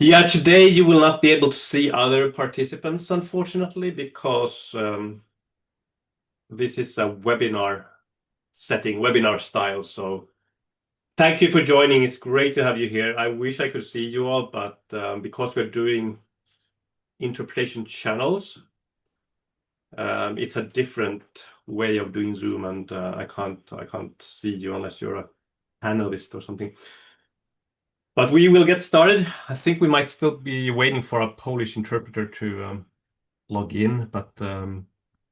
Yeah, today you will not be able to see other participants, unfortunately, because this is a webinar setting, webinar style. So thank you for joining. It's great to have you here. I wish I could see you all, but because we're doing interpretation channels, it's a different way of doing Zoom, and I can't see you unless you're a panelist or something. But we will get started. I think we might still be waiting for a Polish interpreter to log in, but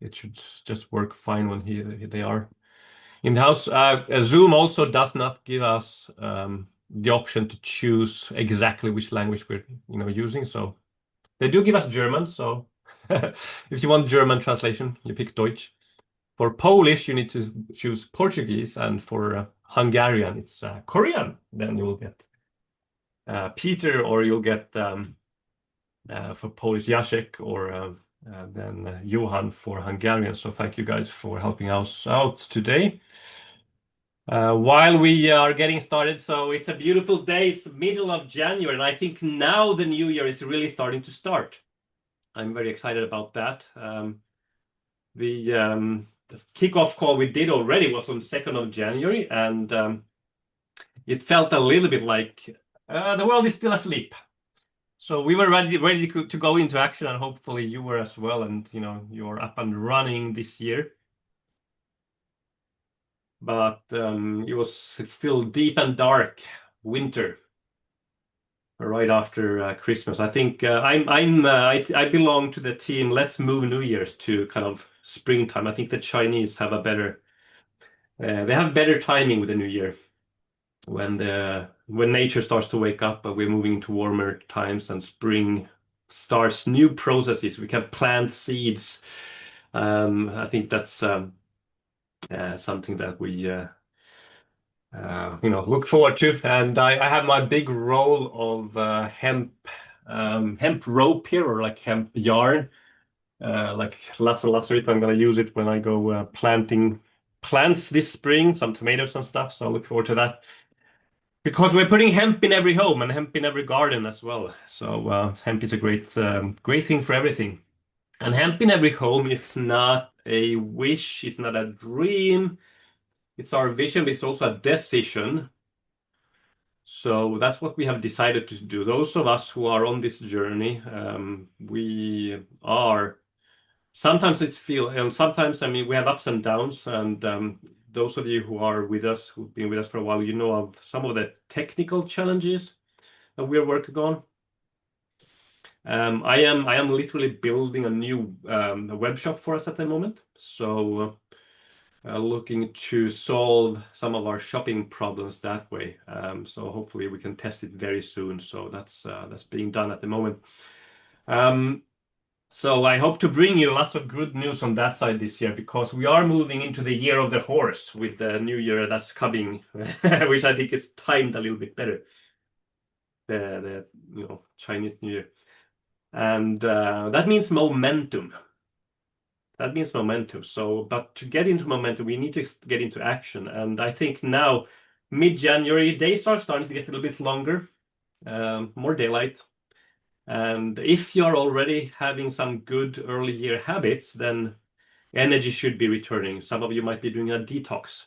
it should just work fine when they are in the house. Zoom also does not give us the option to choose exactly which language we're using. So they do give us German. So if you want German translation, you pick Deutsch. For Polish, you need to choose Portuguese, and for Hungarian, it's Korean. Then you will get Peter, or you'll get for Polish Jacek, or then Johan for Hungarian. So thank you guys for helping us out today. While we are getting started, so it's a beautiful day. It's the middle of January, and I think now the new year is really starting to start. I'm very excited about that. The kickoff call we did already was on 2nd of January, and it felt a little bit like the world is still asleep. So we were ready to go into action, and hopefully you were as well, and you're up and running this year. But it's still deep and dark winter right after Christmas. I think I belong to the team. Let's move New Year's to kind of springtime. I think the Chinese have they have better timing with the New Year when nature starts to wake up, and we're moving into warmer times, and spring starts new processes. We can plant seeds. I think that's something that we look forward to. And I have my big roll of hemp rope here, or like hemp yarn, like lots and lots of it. I'm gonna use it when I go planting plants this spring, some tomatoes and stuff. So I look forward to that. Because we're putting hemp in every home and hemp in every garden as well. So hemp is a great thing for everything. And hemp in every home is not a wish, it's not a dream, it's our vision, but it's also a decision. So that's what we have decided to do. Those of us who are on this journey, we are sometimes sometimes, I mean, we have ups and downs, and those of you who are with us, who've been with us for a while, you know of some of the technical challenges that we are working on. I am literally building a new web shop for us at the moment. So looking to solve some of our shopping problems that way. So hopefully we can test it very soon. So that's being done at the moment. So I hope to bring you lots of good news on that side this year, because we are moving into the year of the horse with the new year that's coming, which I think is timed a little bit better. The Chinese New Year. And that means momentum. That means momentum. So, but to get into momentum, we need to get into action. And I think now, mid-January, days are starting to get a little bit longer, more daylight. And if you're already having some good early year habits, then energy should be returning. Some of you might be doing a detox.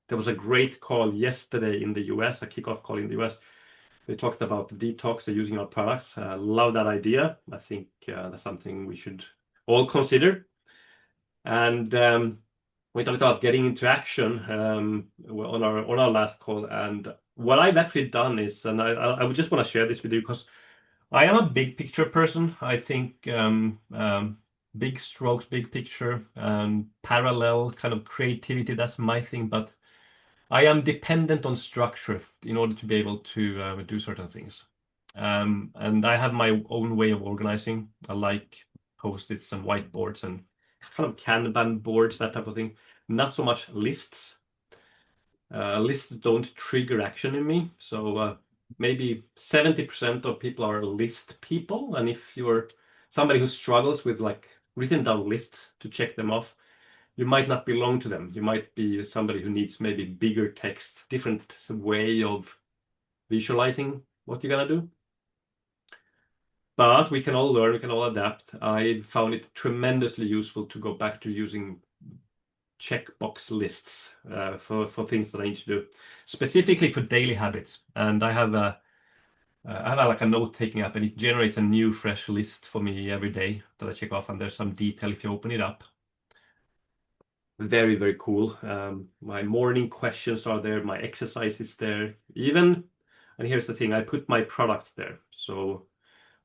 There was a great call yesterday in the US, a kickoff call in the US. They talked about detox and using our products. Love that idea. I think that's something we should all consider. And we talked about getting into action on our last call. And what I've actually done is, and I would just want to share this with you, because I am a big picture person. I think big strokes, big picture, parallel kind of creativity, that's my thing. But I am dependent on structure in order to be able to do certain things. And I have my own way of organizing. I like post-its and whiteboards and kind of Kanban boards, that type of thing. Not so much lists. Lists don't trigger action in me. So maybe 70% of people are list people. And if you're somebody who struggles with like written down lists to check them off, you might not belong to them. You might be somebody who needs maybe bigger text, different way of visualizing what you're gonna do. But we can all learn, we can all adapt. I found it tremendously useful to go back to using checkbox lists for things that I need to do, specifically for daily habits. And I have like a note-taking app, and it generates a new fresh list for me every day that I check off. And there's some detail if you open it up. Very, very cool. My morning questions are there, my exercise is there. Even, and here's the thing, I put my products there. So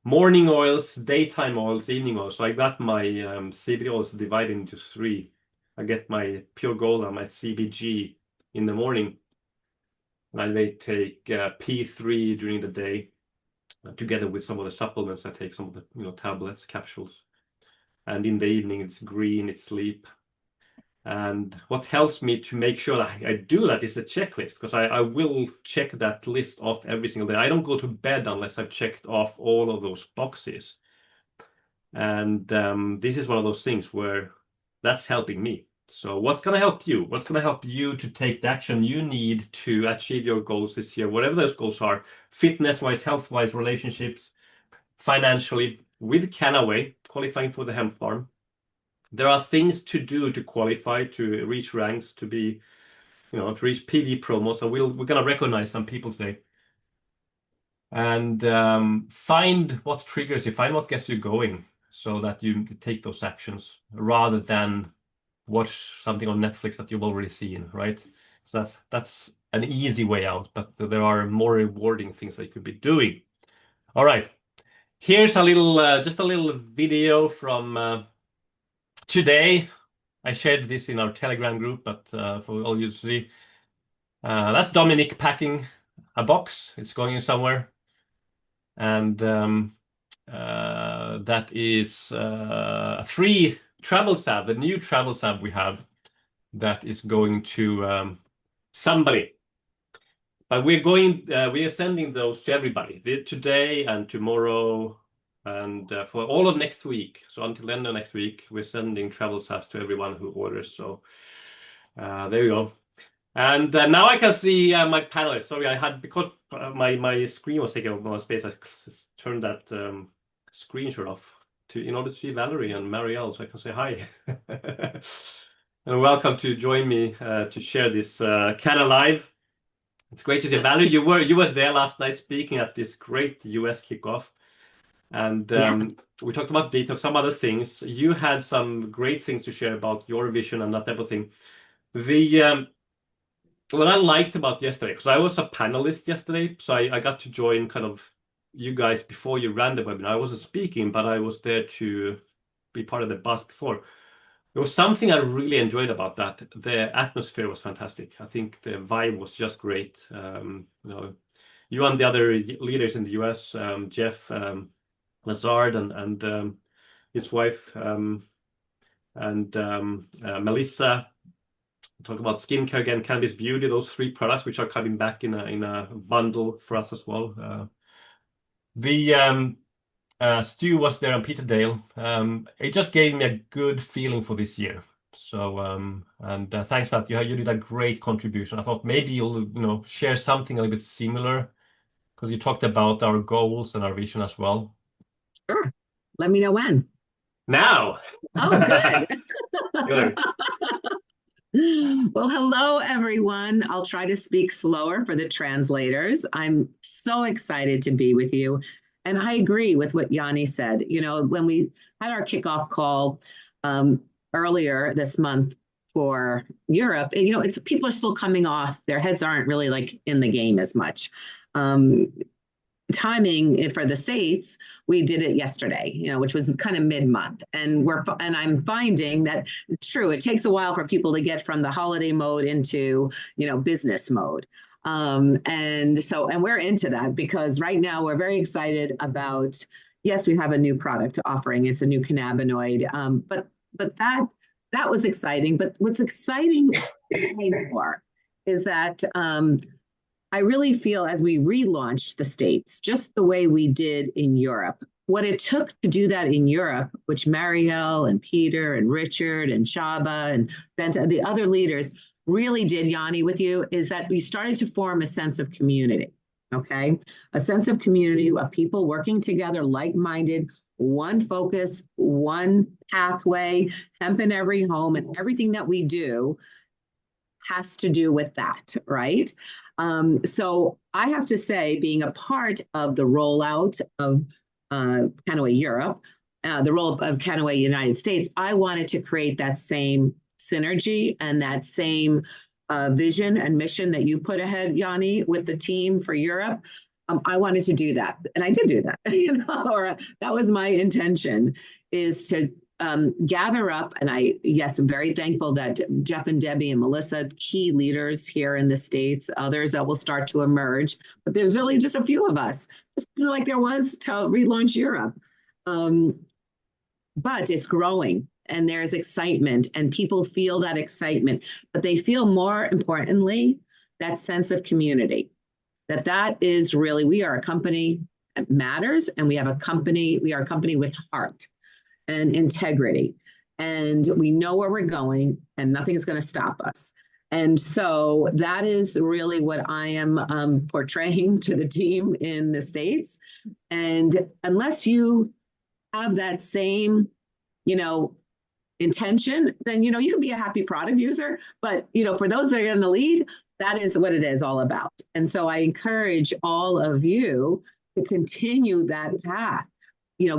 morning oils, daytime oils, evening oils. So I got my CBD oils divided into three. I get my Pure Gold and my CBG in the morning. And I may take P3 during the day, together with some of the supplements. I take some of the tablets, capsules. And in the evening, it's green, it's sleep. And what helps me to make sure that I do that is the checklist, because I will check that list off every single day. I don't go to bed unless I've checked off all of those boxes. And this is one of those things where that's helping me. So what's going to help you? What's going to help you to take the action you need to achieve your goals this year, whatever those goals are, fitness-wise, health-wise, relationships, financially, with Kanna, qualifying for the hemp farm. There are things to do to qualify, to reach ranks, to be, to reach PV promo. So we're going to recognize some people today. And find what triggers you, find what gets you going so that you take those actions rather than watch something on Netflix that you've already seen, right? So that's an easy way out, but there are more rewarding things that you could be doing. All right. Here's a little, just a little video from today. I shared this in our Telegram group, but for all you to see, that's Dominic packing a box. It's going in somewhere. And that is a free travel sab, the new travel sab we have that is going to somebody. But we are sending those to everybody today and tomorrow and for all of next week. So until the end of next week, we're sending travel sabs to everyone who orders. So there you go. And now I can see my panelists. Sorry, I had, because my screen was taking up my space, I turned that screenshot off in order to see Valerie and Marielle, so I can say hi. And welcome to join me to share this Kanna Live. It's great to see Valerie. You were there last night speaking at this great US kickoff, and we talked about detox, some other things. You had some great things to share about your vision and that type of thing. What I liked about yesterday, because I was a panelist yesterday, so I got to join kind of you guys before you ran the webinar. I wasn't speaking, but I was there to be part of the bus before. There was something I really enjoyed about that. The atmosphere was fantastic. I think the vibe was just great. You and the other leaders in the US, Jeff Lazard and his wife, and Melissa. Talk about skincare again, Cannabis Beauty, those three products which are coming back in a bundle for us as well. Stu was there and Peter Dale. It just gave me a good feeling for this year. So and thanks for that. You did a great contribution. I thought maybe you'll share something a little bit similar, because you talked about our goals and our vision as well. Sure. Let me know when. Now. Oh, good. Good. Well, hello, everyone. I'll try to speak slower for the translators. I'm so excited to be with you. And I agree with what Yanni said. When we had our kickoff call earlier this month for Europe, it's people are still coming off. Their heads aren't really like in the game as much. Timing for the States, we did it yesterday, which was kind of mid-month. And I'm finding that it's true. It takes a while for people to get from the holiday mode into, business mode. And we're into that because right now we're very excited about, yes, we have a new product offering. It's a new cannabinoid. But that was exciting. But what's exciting more is that I really feel as we relaunched the States, just the way we did in Europe, what it took to do that in Europe, which Marielle and Peter and Richard and Shaba and Benta, the other leaders really did, Yanni, with you, is that we started to form a sense of community. Okay. A sense of community of people working together, like-minded, one focus, one pathway, hemp in every home, and everything that we do has to do with that, right? So I have to say, being a part of the rollout of Kanawha Europe, the role of Kanawha United States, I wanted to create that same synergy and that same vision and mission that you put ahead, Yanni, with the team for Europe. I wanted to do that, and I did do that. Or that was my intention, is to gather up. And yes, I'm very thankful that Jeff and Debbie and Melissa, key leaders here in the States, others that will start to emerge. But there's really just a few of us, just like there was to relaunch Europe. Um, but it's growing and there's excitement and people feel that excitement, but they feel more importantly, that sense of community. That is really, we are a company that matters, and we are a company with heart and integrity. And we know where we're going, and nothing is going to stop us. And so that is really what I am portraying to the team in the States. And unless you have that same, you know, intention, then, you can be a happy product user. But, for those that are in the lead, that is what it is all about. And so I encourage all of you to continue that path.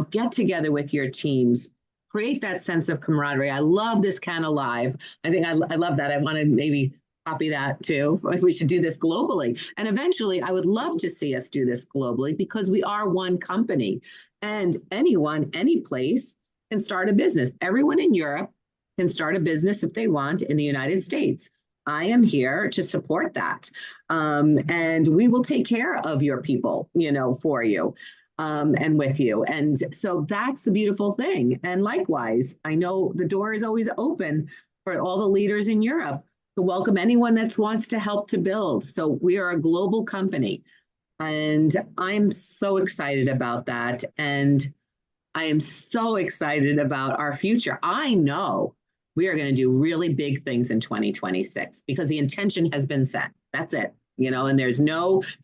Get together with your teams, create that sense of camaraderie. I love this Kanna Live. I think I love that. I want to maybe copy that too. We should do this globally. And eventually, I would love to see us do this globally, because we are one company, and anyone, any place can start a business. Everyone in Europe can start a business if they want in the United States. I am here to support that. And we will take care of your people, for you. And with you. And so that's the beautiful thing. And likewise, I know the door is always open for all the leaders in Europe to welcome anyone that wants to help to build. So we are a global company. And I'm so excited about that. And I am so excited about our future. I know we are going to do really big things in 2026 because the intention has been set. That's it. And it's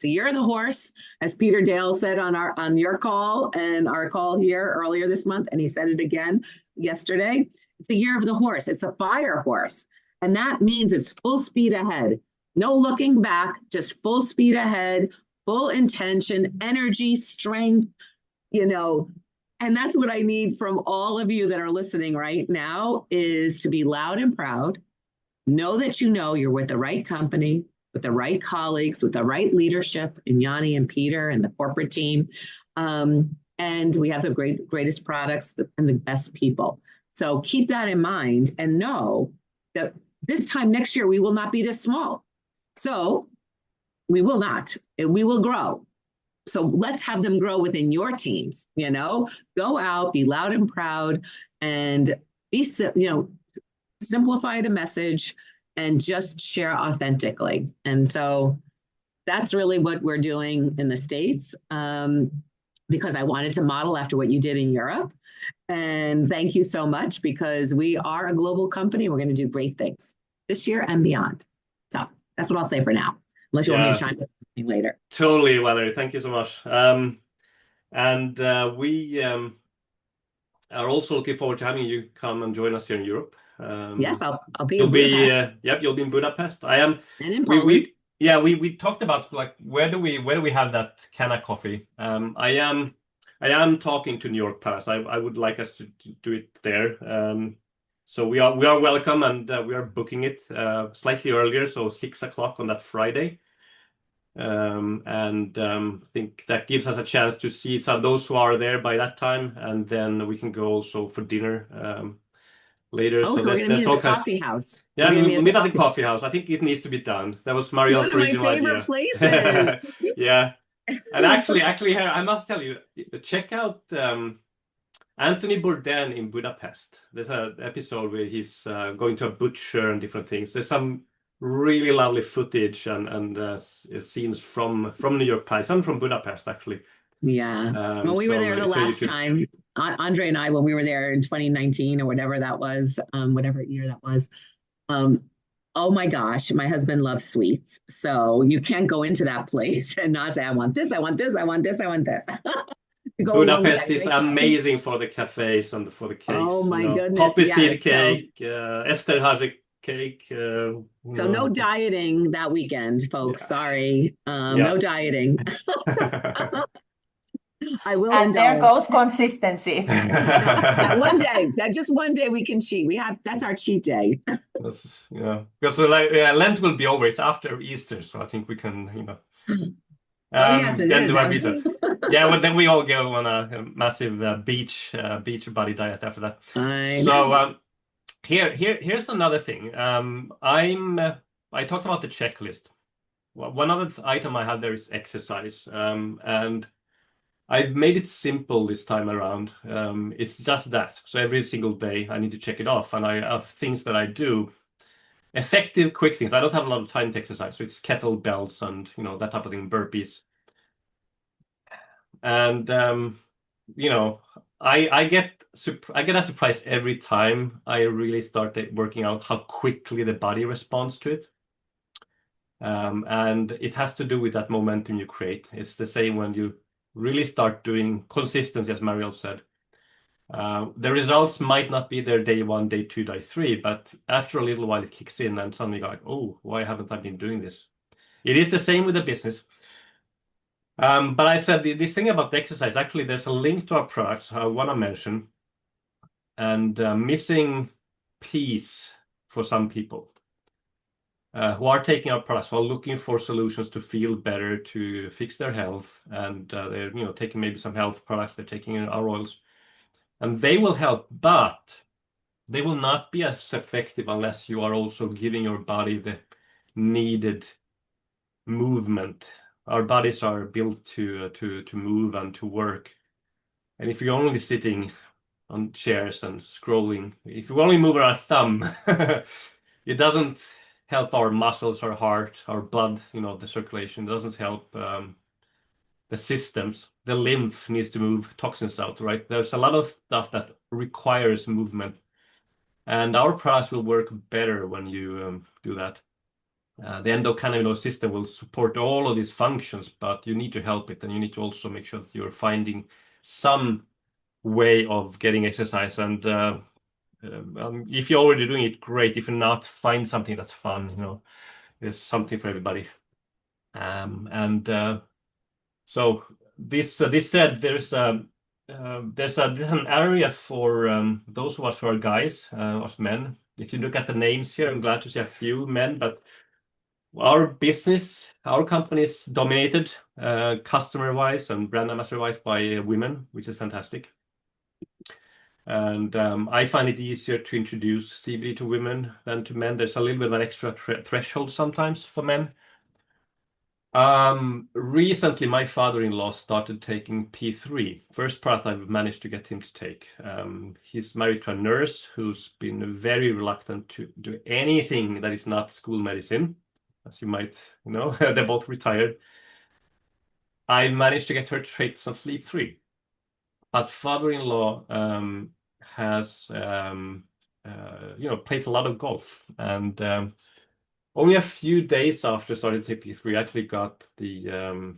a year of the horse, as Peter Dale said on your call and our call here earlier this month, and he said it again yesterday. It's a year of the horse. It's a fire horse. And that means it's full speed ahead. No looking back, just full speed ahead, full intention, energy, strength, and that's what I need from all of you that are listening right now, is to be loud and proud. Know that you're with the right company, with the right colleagues, with the right leadership, in Yanni and Peter and the corporate team. And we have the greatest products and the best people. So keep that in mind and know that this time next year, we will not be this small. So we will not. We will grow. So let's have them grow within your teams, go out, be loud and proud, and simplify the message and just share authentically. And so that's really what we're doing in the States, because I wanted to model after what you did in Europe. And thank you so much, because we are a global company. We're going to do great things this year and beyond. So that's what I'll say for now, unless you want me to chime in later. Totally, Valerie. Thank you so much. And we are also looking forward to having you come and join us here in Europe. Yes, I'll be in Budapest. You'll be in Budapest. I am. And in Poland. We talked about, like, where do we have that Kanna coffee? I am talking to New York Palace. I would like us to do it there. So we are welcome, and we are booking it slightly earlier, so 6 o'clock on that Friday. I think that gives us a chance to see some of those who are there by that time, and then we can go also for dinner later. Oh, so we're going to meet at the coffee house. Yeah, we'll meet at the coffee house. I think it needs to be done. That was Marielle's original idea. One of my favorite places. Yeah. And actually, I must tell you, check out Anthony Bourdain in Budapest. There's an episode where he's going to a butcher and different things. There's some really lovely footage and scenes from New York Palace and from Budapest, actually. Yeah. When we were there the last time, Andre and I, when we were there in 2019 or whatever that was, whatever year that was, Oh my gosh, my husband loves sweets. So you can't go into that place and not say, I want this, I want this, I want this, I want this. You go, you won't Budapest get is anything. amazing for the cafes and for the Oh cakes. my goodness, Poppy seed yes. So cake, Esterhazy cake. so no dieting that weekend, folks. Yeah, Sorry. yeah. No dieting. I will And there indulge. goes consistency. That one day, that just one day we can cheat. We have that's our cheat day. Yeah, because like Lent will be over. It's after Easter, so I think we can, Oh yes, it then is do a reset. actually. Yeah, well, then we all go on a massive beach body diet after that. I So know. here's another thing. I talked about the checklist. One other item I had there is exercise, and I've made it simple this time around. It's just that. So every single day I need to check it off, and I have things that I do, effective, quick things. I don't have a lot of time to exercise, so it's kettlebells and that type of thing, burpees, and you know, I get a surprise every time I really start working out how quickly the body responds to it. And it has to do with that momentum you create. It's the same when you really start doing consistency, as Mariel said. The results might not be there day one, day two, day three, but after a little while it kicks in and suddenly you're like, oh, why haven't I been doing this? It is the same with the business. But I said this thing about the exercise, actually, there's a link to our products I want to mention, and missing piece for some people who are taking our products, who are looking for solutions to feel better, to fix their health, and they're taking maybe some health products, they're taking our oils, and they will help, but they will not be as effective unless you are also giving your body the needed movement. Our bodies are built to move and to work. And if you're only sitting on chairs and scrolling, if you only move our thumb, it doesn't help our muscles, our heart, our blood, the circulation. It doesn't help the systems. The lymph needs to move toxins out, right? There's a lot of stuff that requires movement. And our products will work better when you do that. The endocannabinoid system will support all of these functions, but you need to help it, and you need to also make sure that you're finding some way of getting exercise. And if you're already doing it, great. If you're not, find something that's fun. There's something for everybody. And so this said, there's an area for those of us who are guys, us men. If you look at the names here, I'm glad to see a few men, but our business, our company is dominated customer-wise and brand ambassador-wise by women, which is fantastic. And I find it easier to introduce CBD to women than to men. There's a little bit of an extra threshold sometimes for men. Recently, my father-in-law started taking P3, first product I've managed to get him to take. He's married to a nurse who's been very reluctant to do anything that is not school medicine. As you might know, they're both retired. I managed to get her to take some Sleep 3. But father-in-law has, plays a lot of golf. And only a few days after starting TP3, I actually got the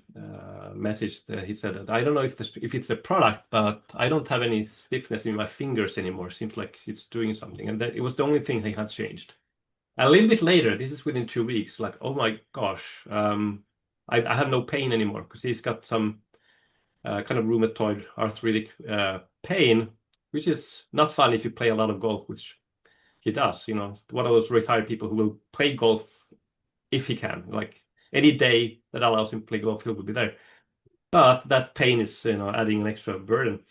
message that he said that I don't know if it's a product, but I don't have any stiffness in my fingers anymore. Seems like it's doing something, and that it was the only thing he had changed. A little bit later, this is within 2 weeks, like, oh my gosh, I have no pain anymore because he's got some kind of rheumatoid arthritic pain, which is not fun if you play a lot of golf, which he does. One of those retired people who will play golf if he can. Like any day that allows him to play golf, he will be there. But that pain is, adding an extra burden.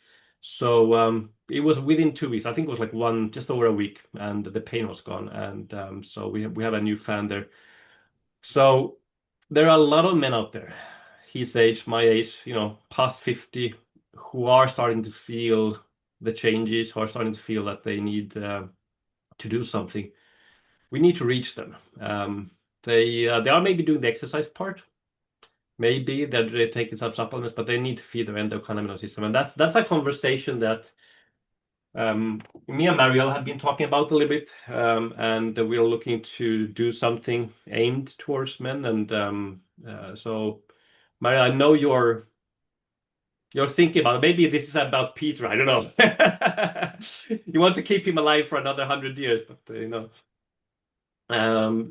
So it was within 2 weeks. I think it was like just over a week, and the pain was gone. And so we have a new fan there. So there are a lot of men out there, his age, my age, past 50, who are starting to feel the changes, who are starting to feel that they need to do something. We need to reach them. They are maybe doing the exercise part. Maybe they're taking some supplements, but they need to feed their endocannabinoid system, and that's a conversation that Me and Marielle have been talking about a little bit, and we're looking to do something aimed towards men. And so, Maria, I know you're thinking about maybe this is about Peter. I don't know. You want to keep him alive for another 100 years, but you know.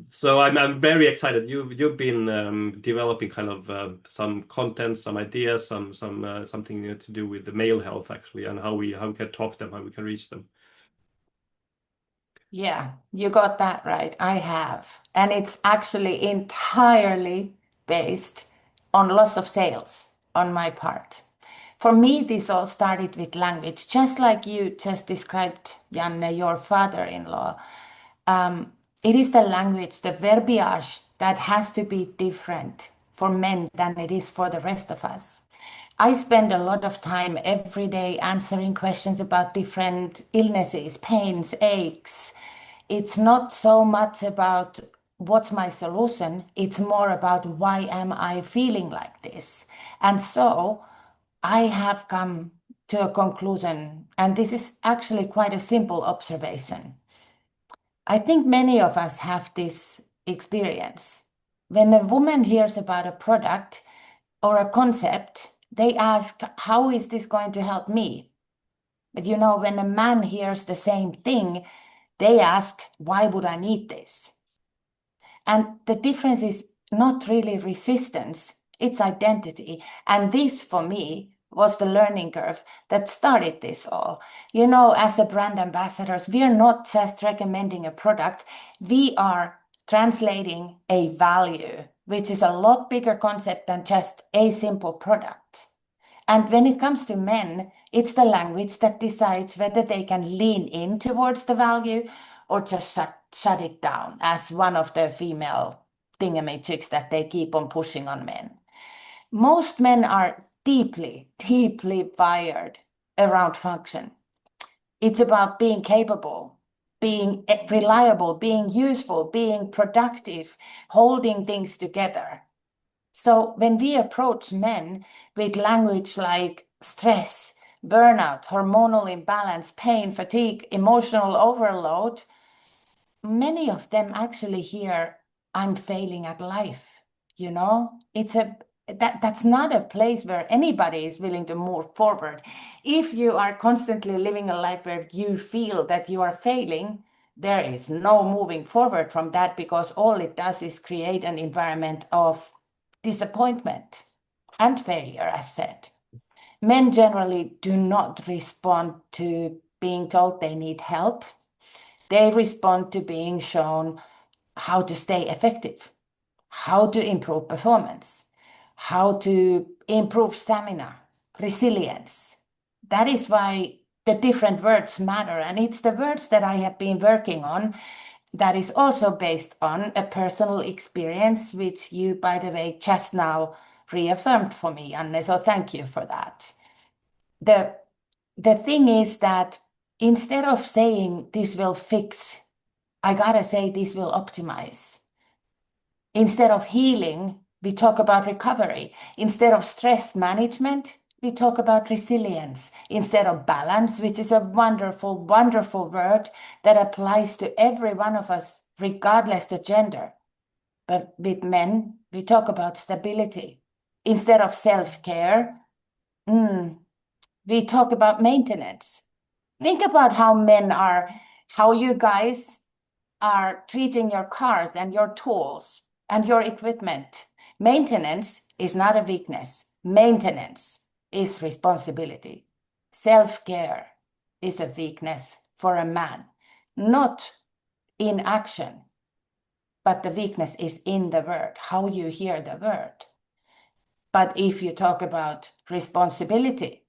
So I'm very excited. You've been developing kind of some content, some ideas, something to do with the male health actually, and how we can talk to them, how we can reach them. Yeah, you got that right. I have. And it's actually entirely based on loss of sales on my part. For me, this all started with language, just like you just described, Janne, your father-in-law. It is the language, the verbiage that has to be different for men than it is for the rest of us. I spend a lot of time every day answering questions about different illnesses, pains, aches. It's not so much about what's my solution, it's more about why am I feeling like this. And so I have come to a conclusion, and this is actually quite a simple observation. I think many of us have this experience. When a woman hears about a product or a concept, they ask, how is this going to help me? But you know, when a man hears the same thing, they ask, why would I need this? And the difference is not really resistance, it's identity. And this, for me, was the learning curve that started this all. You know, as a brand ambassadors, we are not just recommending a product, we are translating a value, which is a lot bigger concept than just a simple product. And when it comes to men, it's the language that decides whether they can lean in towards the value or just shut it down as one of the female thingamajigs that they keep on pushing on men. Most men are deeply, deeply wired around function. It's about being capable, being reliable, being useful, being productive, holding things together. So when we approach men with language like stress, burnout, hormonal imbalance, pain, fatigue, emotional overload, many of them actually hear, I'm failing at life. You know, that's not a place where anybody is willing to move forward. If you are constantly living a life where you feel that you are failing, there is no moving forward from that, because all it does is create an environment of disappointment and failure, as said. Men generally do not respond to being told they need help. They respond to being shown how to stay effective, how to improve performance, how to improve stamina, resilience. That is why the different words matter. And it's the words that I have been working on that is also based on a personal experience, which you, by the way, just now reaffirmed for me, Anne. So thank you for that. The thing is that instead of saying this will fix, I gotta say this will optimize. Instead of healing, we talk about recovery. Instead of stress management, we talk about resilience. Instead of balance, which is a wonderful, wonderful word that applies to every one of us, regardless the gender. But with men, we talk about stability. Instead of self-care, we talk about maintenance. Think about how you guys are treating your cars and your tools and your equipment. Maintenance is not a weakness. Maintenance is responsibility. Self-care is a weakness for a man, not in action, but the weakness is in the word, how you hear the word. But if you talk about responsibility,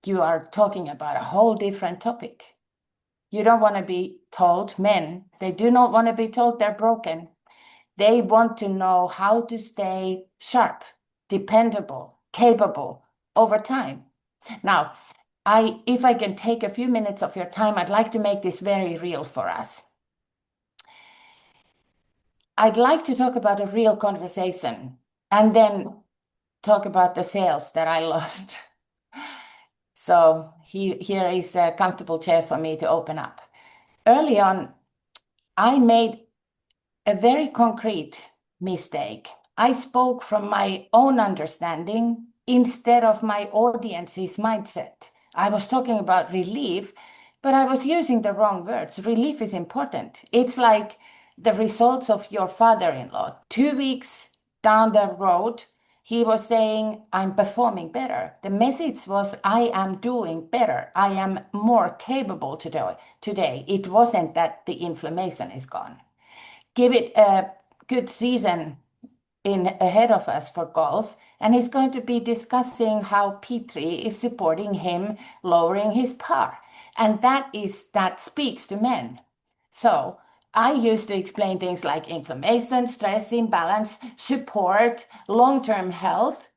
you are talking about a whole different topic. You don't want to be told, men, they do not want to be told they're broken. They want to know how to stay sharp, dependable, capable over time. Now, if I can take a few minutes of your time, I'd like to make this very real for us. I'd like to talk about a real conversation and then talk about the sales that I lost. So here is a comfortable chair for me to open up. Early on, I made a very concrete mistake. I spoke from my own understanding instead of my audience's mindset. I was talking about relief, but I was using the wrong words. Relief is important. It's like the results of your father-in-law. 2 weeks down the road, he was saying, I'm performing better. The message was, I am doing better. I am more capable today. It wasn't that the inflammation is gone. Give it a good season ahead of us for golf, and he's going to be discussing how P3 is supporting him lowering his par, and that speaks to men. So I used to explain things like inflammation, stress, imbalance, support, long-term health,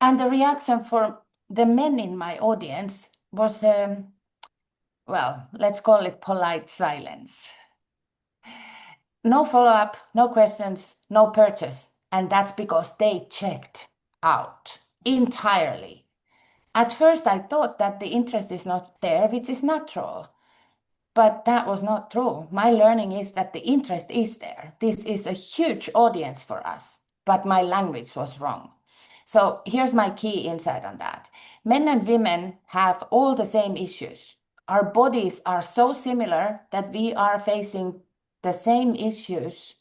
and the reaction for the men in my audience was, well, let's call it polite silence. No follow-up, no questions, no purchase. And that's because they checked out entirely. At first, I thought that the interest is not there, which is natural. But that was not true. My learning is that the interest is there. This is a huge audience for us, but my language was wrong. So here's my key insight on that. Men and women have all the same issues. Our bodies are so similar that we are facing the same issues.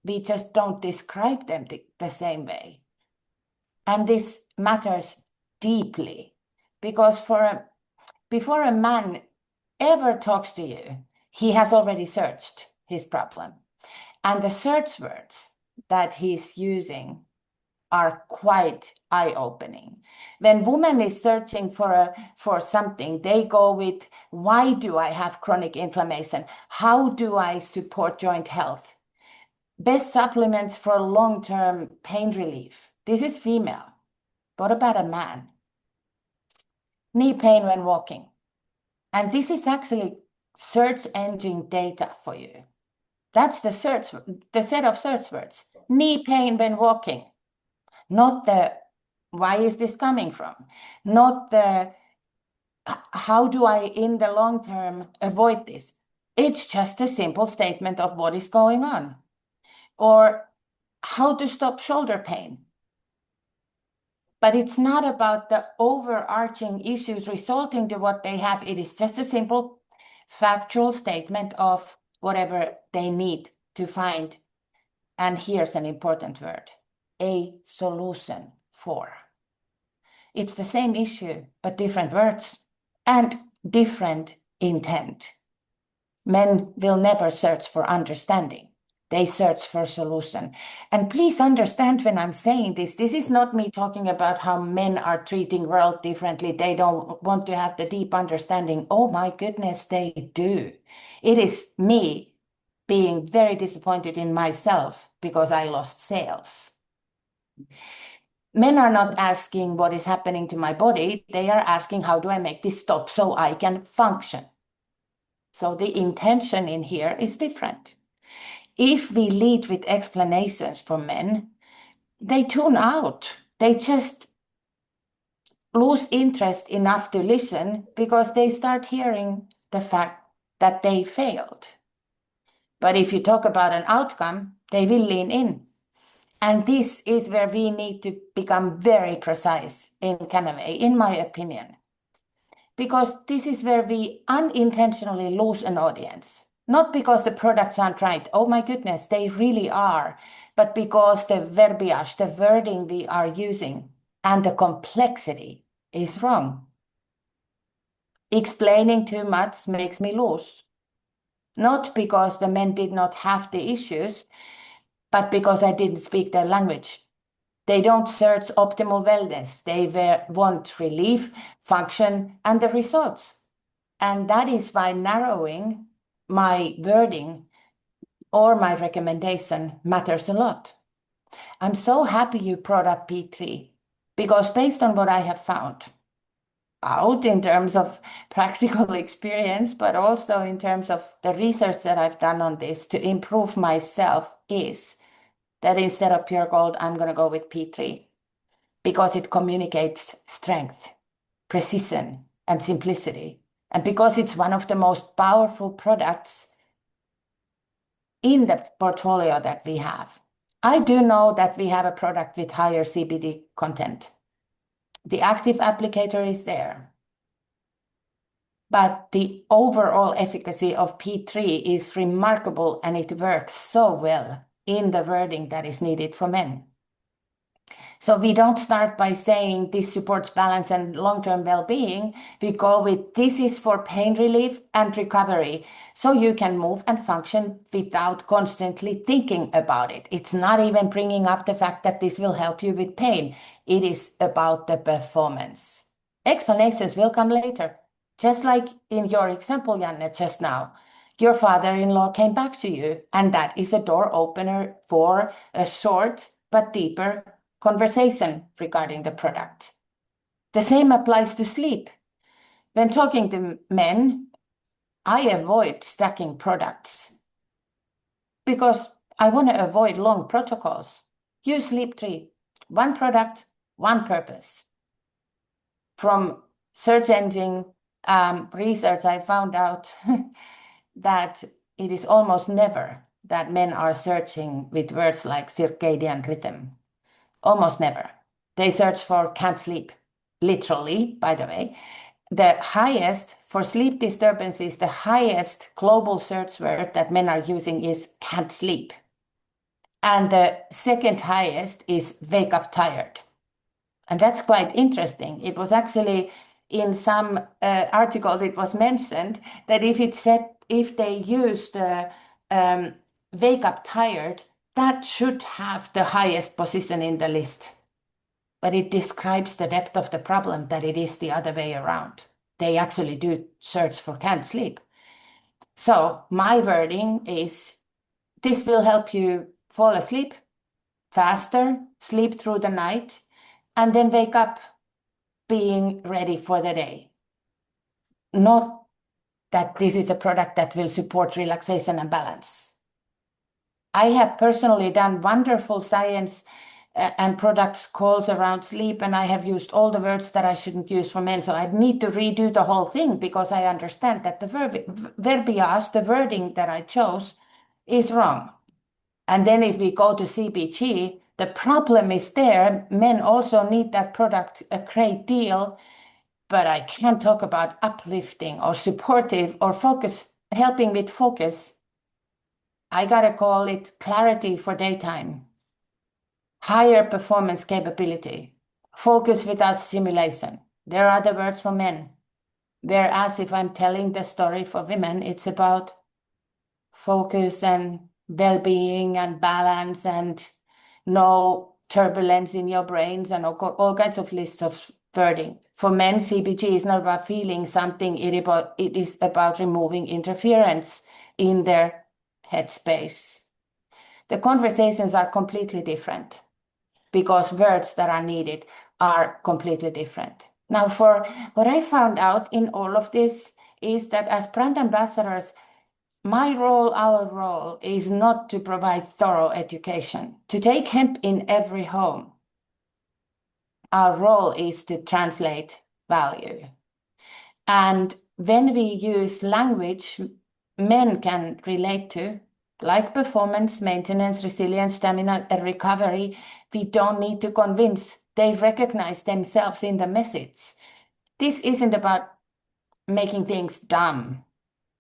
We just don't describe them the same way. And this matters deeply because before a man ever talks to you, he has already searched his problem. And the search words that he's using are quite eye-opening. When woman is searching for something, they go with, why do I have chronic inflammation? How do I support joint health? Best supplements for long-term pain relief. This is female. What about a man? Knee pain when walking. And this is actually search engine data for you. That's the set of search words. Knee pain when walking. Not the, why is this coming from? Not the, how do I, in the long term, avoid this? It's just a simple statement of what is going on. Or how to stop shoulder pain. But it's not about the overarching issues resulting to what they have. It is just a simple factual statement of whatever they need to find. And here's an important word, a solution for. It's the same issue, but different words and different intent. Men will never search for understanding. They search for solution. And please understand when I'm saying this is not me talking about how men are treating world differently. They don't want to have the deep understanding. Oh my goodness, they do. It is me being very disappointed in myself because I lost sales. Men are not asking what is happening to my body. They are asking, how do I make this stop so I can function? So the intention in here is different. If we lead with explanations for men, they tune out. They just lose interest enough to listen because they start hearing the fact that they failed. But if you talk about an outcome, they will lean in. And this is where we need to become very precise in Kanna, in my opinion. Because this is where we unintentionally lose an audience. Not because the products aren't right. Oh my goodness, they really are. But because the verbiage, the wording we are using and the complexity is wrong. Explaining too much makes me lose. Not because the men did not have the issues, but because I didn't speak their language. They don't search optimal wellness. They want relief, function, and the results. And that is why narrowing my wording or my recommendation matters a lot. I'm so happy you brought up P3 because based on what I have found out in terms of practical experience, but also in terms of the research that I've done on this to improve myself is that instead of pure gold, I'm going to go with P3 because it communicates strength. precision and simplicity. And because it's one of the most powerful products in the portfolio that we have. I do know that we have a product with higher CBD content. The active applicator is there. But the overall efficacy of P3 is remarkable, and it works so well in the wording that is needed for men. So we don't start by saying this supports balance and long-term well-being. We go with this is for pain relief and recovery, so you can move and function without constantly thinking about it. It's not even bringing up the fact that this will help you with pain. It is about the performance. Explanations will come later. Just like in your example, Janne, just now. Your father-in-law came back to you, and that is a door opener for a short but deeper conversation regarding the product. The same applies to sleep. When talking to men, I avoid stacking products because I want to avoid long protocols. Use Sleep 3. One product, one purpose. From search engine research, I found out that it is almost never that men are searching with words like circadian rhythm. Almost never. They search for can't sleep, literally, by the way. The highest for sleep disturbances, the highest global search word that men are using is can't sleep. And the second highest is wake up tired. And that's quite interesting. It was actually in some articles, it was mentioned that if they used wake up tired, that should have the highest position in the list. But it describes the depth of the problem, that it is the other way around. They actually do search for can't sleep. So my wording is, this will help you fall asleep faster, sleep through the night, and then wake up being ready for the day. Not that this is a product that will support relaxation and balance. I have personally done wonderful science and products calls around sleep, and I have used all the words that I shouldn't use for men. So I need to redo the whole thing because I understand that the verbiage, the wording that I chose, is wrong. And then if we go to CBG, the problem is there. Men also need that product a great deal, but I can't talk about uplifting or supportive or focus, helping with focus. I gotta call it clarity for daytime, higher performance capability, focus without stimulation. There are the words for men. Whereas if I'm telling the story for women, it's about focus and well-being and balance and no turbulence in your brains and all kinds of lists of wording. For men, CBG is not about feeling something, it is about removing interference in their headspace. The conversations are completely different because words that are needed are completely different. Now, for what I found out in all of this is that as brand ambassadors, my role, our role, is not to provide thorough education, to take hemp in every home. Our role is to translate value. And when we use language men can relate to, like performance, maintenance, resilience, stamina, and recovery, we don't need to convince. They recognize themselves in the message. This isn't about making things dumb.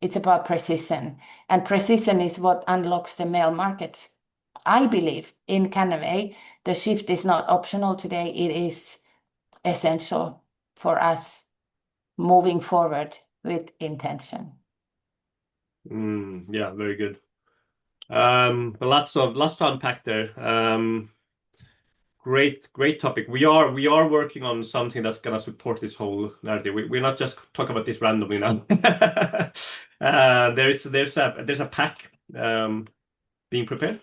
It's about precision, and precision is what unlocks the male market. I believe in Kanna, the shift is not optional today. It is essential for us moving forward with intention. Yeah, very good. But lots to unpack there. Great topic. We are working on something that's gonna support this whole narrative. We're not just talking about this randomly now. There's a pack being prepared,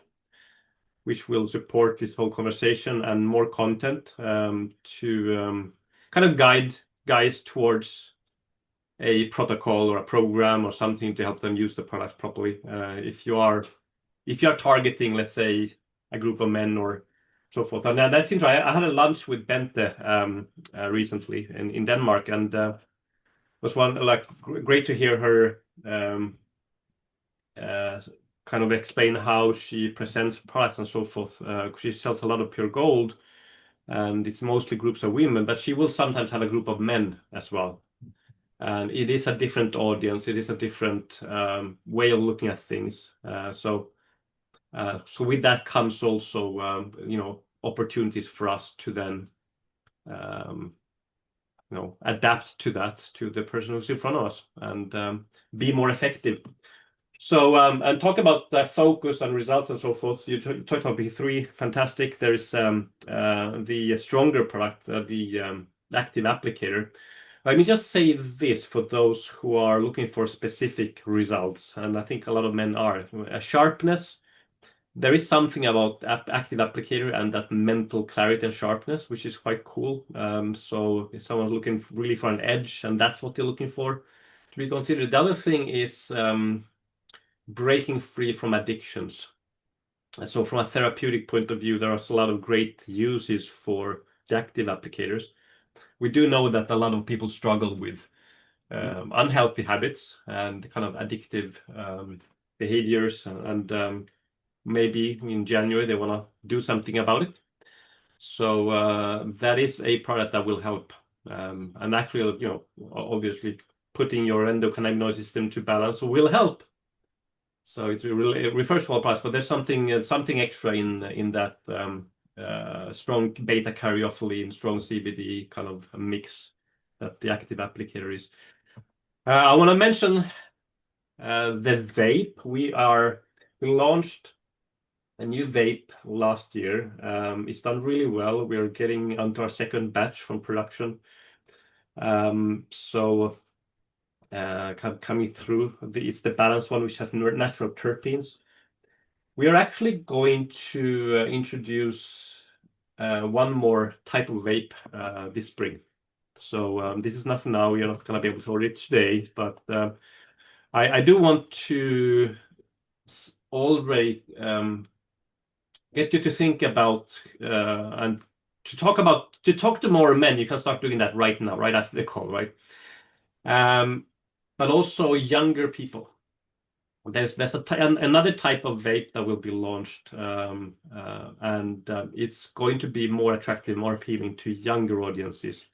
which will support this whole conversation and more content to kind of guide guys towards a protocol or a program or something to help them use the product properly. If you are targeting, let's say, a group of men or so forth. And that's interesting. I had a lunch with Bente recently in Denmark, and was one like great to hear her kind of explain how she presents products and so forth. She sells a lot of pure gold, and it's mostly groups of women, but she will sometimes have a group of men as well. And it is a different audience. It is a different way of looking at things. So with that comes also, opportunities for us to then, adapt to that, to the person who's in front of us, and be more effective. So, and talk about the focus and results and so forth. You talked about B3, fantastic. There's the stronger product, the active applicator. Let me just say this for those who are looking for specific results, and I think a lot of men are. Sharpness, there is something about active applicator and that mental clarity and sharpness, which is quite cool. So if someone's looking really for an edge, and that's what they're looking for, to be considered. The other thing is breaking free from addictions. So from a therapeutic point of view, there are a lot of great uses for the active applicators. We do know that a lot of people struggle with unhealthy habits and kind of addictive behaviors, and maybe in January they want to do something about it. So that is a product that will help. And actually, obviously putting your endocannabinoid system to balance will help. So it refers to all products, but there's something extra in that strong beta caryophyllene, strong CBD kind of a mix that the active applicator is. I want to mention the vape. We launched a new vape last year. It's done really well. We are getting onto our second batch from production. Coming through, it's the balanced one, which has natural terpenes. We are actually going to introduce one more type of vape this spring. So this is not for now. You're not going to be able to order it today, but I do want to already get you to think about and to talk to more men. You can start doing that right now, right after the call, right? But also younger people. There's another type of vape that will be launched, and it's going to be more attractive, more appealing to younger audiences.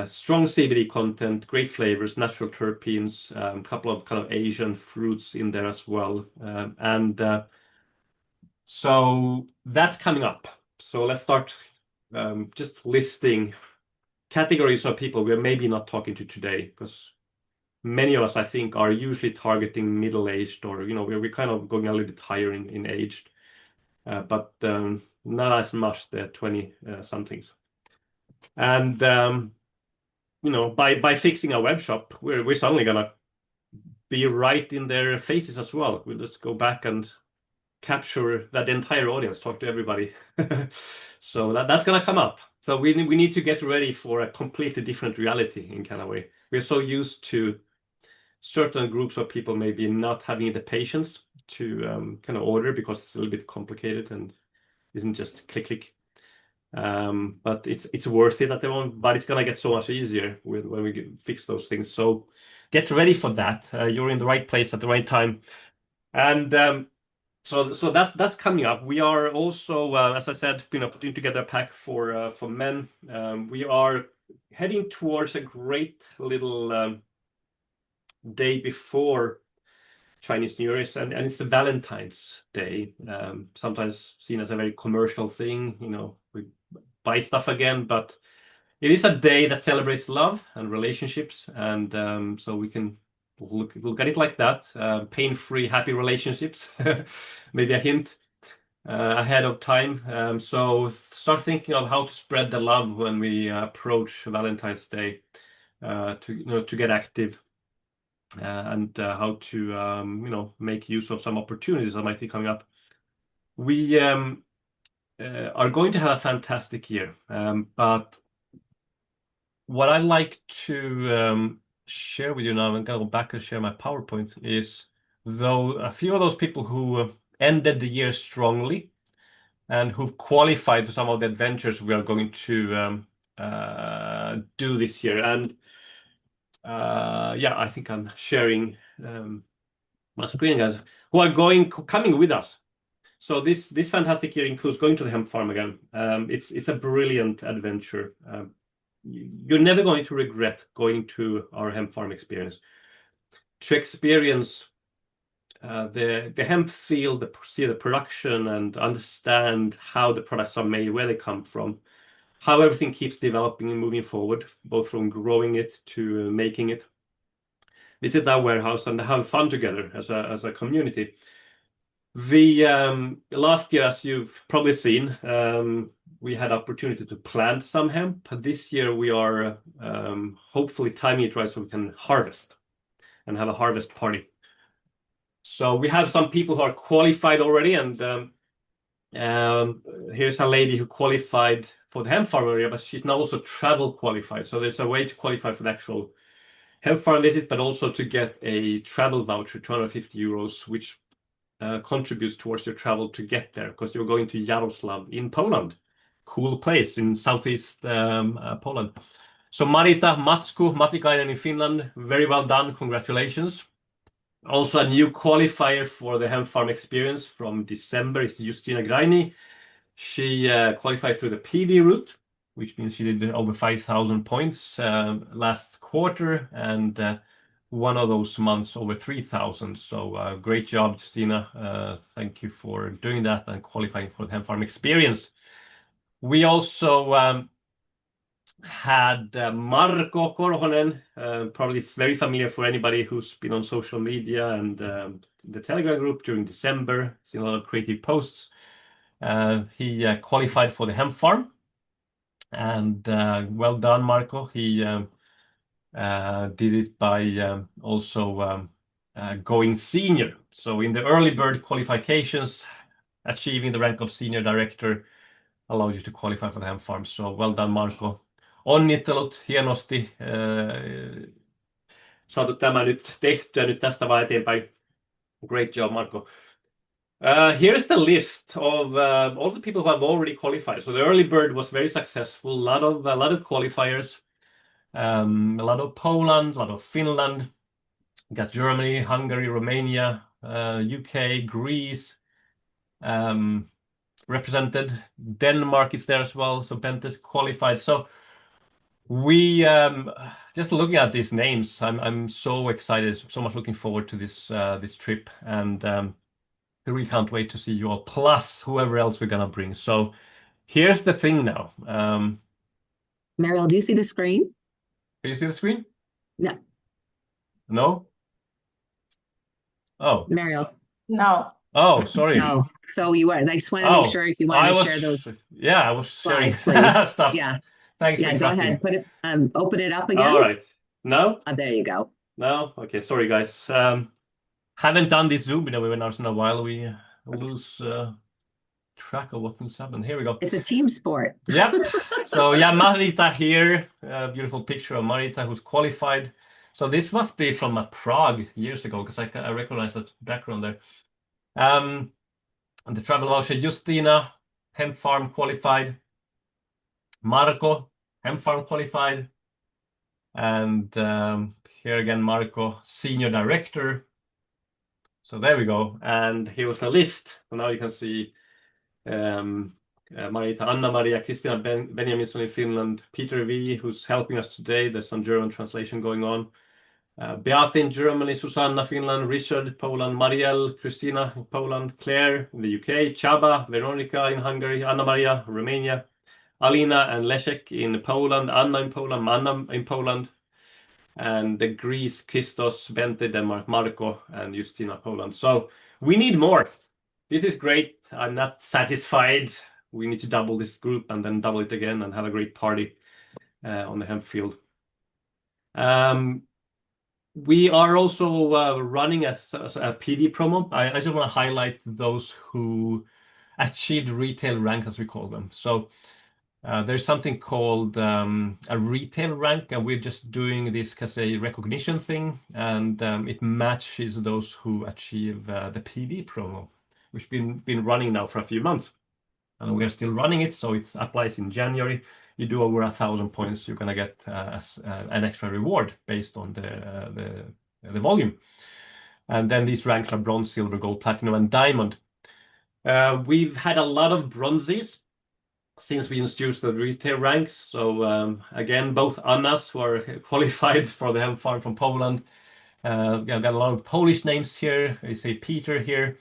Strong CBD content, great flavors, natural terpenes, a couple of kind of Asian fruits in there as well, and so that's coming up. So let's start just listing categories of people we're maybe not talking to today, because many of us, I think, are usually targeting middle-aged, or we're kind of going a little bit higher in age, but not as much the 20 somethings. And by fixing our web shop, we're suddenly gonna be right in their faces as well. We'll just go back and capture that entire audience, talk to everybody. So that's gonna come up. So we need to get ready for a completely different reality in kind of way. We're so used to certain groups of people maybe not having the patience to kind of order because it's a little bit complicated and isn't just click. But it's worth it at the moment, but it's gonna get so much easier when we fix those things. So get ready for that. You're in the right place at the right time. And so that's coming up. We are also, as I said, putting together a pack for men. We are heading towards a great little day before Chinese New Year, and it's the Valentine's Day. Sometimes seen as a very commercial thing. We buy stuff again, but it is a day that celebrates love and relationships, and so we'll get it like that. Pain-free, happy relationships. Maybe a hint ahead of time. So start thinking of how to spread the love when we approach Valentine's Day, to get active, and how to make use of some opportunities that might be coming up. We are going to have a fantastic year, but what I like to share with you now, and go back and share my PowerPoint, is though a few of those people who ended the year strongly, and who've qualified for some of the adventures we are going to do this year. And yeah, I think I'm sharing my screen, guys, who are coming with us. So this fantastic year includes going to the hemp farm again. It's a brilliant adventure. You're never going to regret going to our hemp farm experience. To experience the hemp field, see the production, and understand how the products are made, where they come from, how everything keeps developing and moving forward, both from growing it to making it. Visit our warehouse and have fun together as a community. Last year, as you've probably seen, we had opportunity to plant some hemp. This year, we are hopefully timing it right so we can harvest and have a harvest party. So we have some people who are qualified already, and here's a lady who qualified for the hemp farm area, but she's now also travel qualified. So there's a way to qualify for the actual hemp farm visit, but also to get a travel voucher, 250 euros, which contributes towards your travel to get there, because you're going to Jaroslav in Poland. Cool place in southeast Poland. So Marita Matsku, Matikainen in Finland, very well done. Congratulations. Also a new qualifier for the hemp farm experience from December is Justina Graini. She qualified through the PV route, which means she did over 5,000 points last quarter, and one of those months over 3,000. So great job, Justina. Thank you for doing that and qualifying for the hemp farm experience. We also had Marko Korhonen, probably very familiar for anybody who's been on social media and the Telegram group during December. Seen a lot of creative posts. He qualified for the hemp farm, and well done, Marco. He did it by also going senior. So in the early bird qualifications, achieving the rank of senior director allowed you to qualify for the hemp farm. So well done, Marco. Onnittelut, hienosti. Saatu tämä nyt tehtyä, nyt tästä vaan eteenpäin. Great job, Marco. Here's the list of all the people who have already qualified. So the early bird was very successful. A lot of qualifiers. A lot of Poland, a lot of Finland. Got Germany, Hungary, Romania, UK, Greece. Represented. Denmark is there as well. So Bentes qualified. So we just looking at these names, I'm so excited, so much looking forward to this trip, and I really can't wait to see you all, plus whoever else we're gonna bring. So here's the thing now. Mariel, do you see the screen? Can you see the screen? No. No? Oh. Mariel. No. Oh, sorry. No. So you were. I just wanted to make sure if you wanted to share those. Yeah, I was sharing slides, please. stuff. Yeah. Thanks Yeah, for go tracking. ahead. Put it. Open it up again. All right. No? Oh, there you go. No? Okay, sorry guys. Haven't done this Zoom webinars in a while. We lose track of what's happened. Here we go. It's a team sport. Yep. So yeah, Marita here. Beautiful picture of Marita who's qualified. So this must be from Prague years ago, because I recognize that background there. And the travel voucher, Justina, hemp farm qualified. Marco, hemp farm qualified. And here again, Marco, senior director. So there we go. And here was the list. So now you can see Marita, Anna-Maria, Kristina Benjaminson in Finland, Peter V, who's helping us today. There's some German translation going on. Beate in Germany, Susanna, Finland, Richard, Poland, Marielle, Christina, Poland, Claire in the UK, Csaba, Veronica in Hungary, Anna-Maria, Romania, Alina and Leszek in Poland, Anna in Poland, Manna in Poland, and the Greece, Christos, Bente, Denmark, Marco, and Justina, Poland. So we need more. This is great. I'm not satisfied. We need to double this group and then double it again and have a great party on the hemp field. We are also running a PV promo. I just want to highlight those who achieved retail ranks, as we call them. So there's something called a retail rank, and we're just doing this as a recognition thing, and it matches those who achieve the PV promo, which been running now for a few months. and we are still running it, so it applies in January. You do over 1,000 points, you're gonna get an extra reward based on the volume. And then these ranks are bronze, silver, gold, platinum, and diamond. We've had a lot of bronzes since we introduced the retail ranks. So again, both Annas who are qualified for the hemp farm from Poland. I've got a lot of Polish names here. I say Peter here.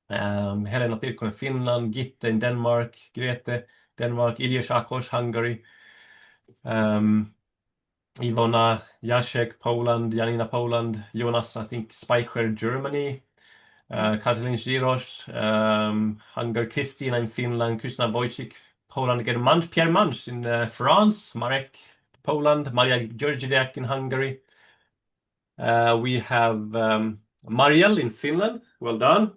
Helena Pirkkonen, Finland. Gitte in Denmark. Grete, Denmark. Ilya Shakos, Hungary. Ivona Jacek, Poland. Janina, Poland. Jonas, I think, Speicher, Germany. Yes. Katalin Giros, Hungary. Kristina in Finland. Krishna Wojcik, Poland again. Pierre Manch in France. Marek, Poland. Maria Georgiak in Hungary. We have Mariel in Finland. Well done.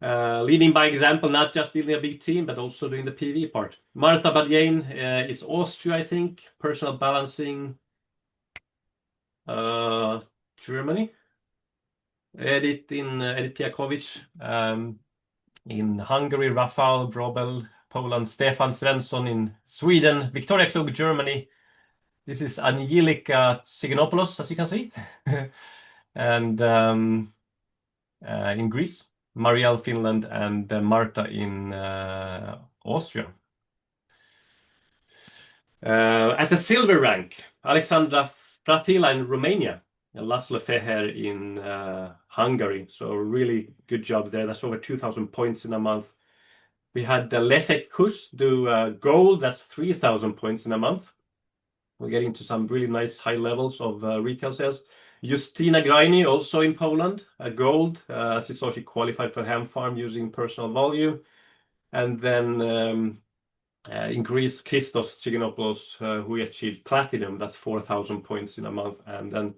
Leading by example, not just building a big team, but also doing the PV part. Marta Badjain is Austria, I think. Personal balancing, Germany. Edith Piakovic in Hungary. Rafał Wrobel, Poland. Stefan Svensson in Sweden. Victoria Klug, Germany. This is Angelika Sigonopoulos, as you can see. And in Greece. Marielle, Finland, and Marta in Austria. At the silver rank, Alexandra Fratila in Romania, and Laszlo Feher in Hungary. So really good job there. That's over 2,000 points in a month. We had Leszek Kus do gold. That's 3,000 points in a month. We're getting to some really nice high levels of retail sales. Justina Graini, also in Poland, gold. As you saw, she qualified for hemp farm using personal volume. And then in Greece, Christos Tsiganopoulos, who achieved platinum. That's 4,000 points in a month. And then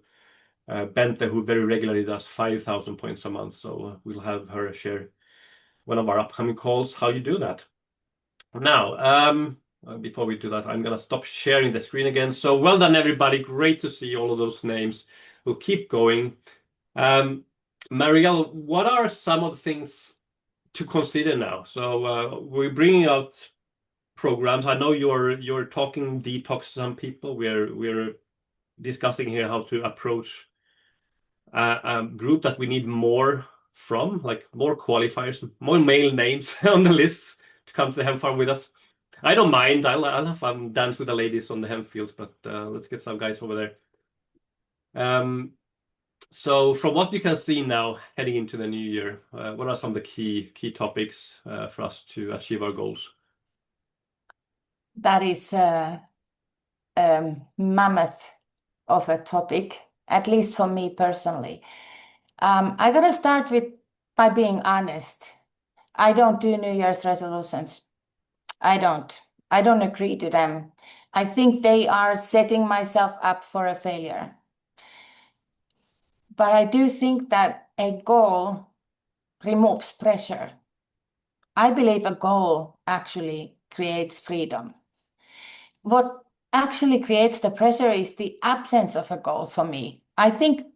Bente, who very regularly does 5,000 points a month. So we'll have her share one of our upcoming calls, how you do that. Now, before we do that, I'm going to stop sharing the screen again. So well done, everybody. Great to see all of those names. We'll keep going. Marielle, what are some of the things to consider now? So we're bringing out programs. I know you're talking detox to some people. We're discussing here how to approach a group that we need more from, like more qualifiers, more male names on the list to come to the hemp farm with us. I don't mind. I'll have fun, dance with the ladies on the hemp fields, but let's get some guys over there. So from what you can see now, heading into the new year, what are some of the key topics for us to achieve our goals? That is a mammoth of a topic, at least for me personally. I gotta start by being honest. I don't do New Year's resolutions. I don't agree to them. I think they are setting myself up for a failure. But I do think that a goal removes pressure. I believe a goal actually creates freedom. What actually creates the pressure is the absence of a goal for me. I think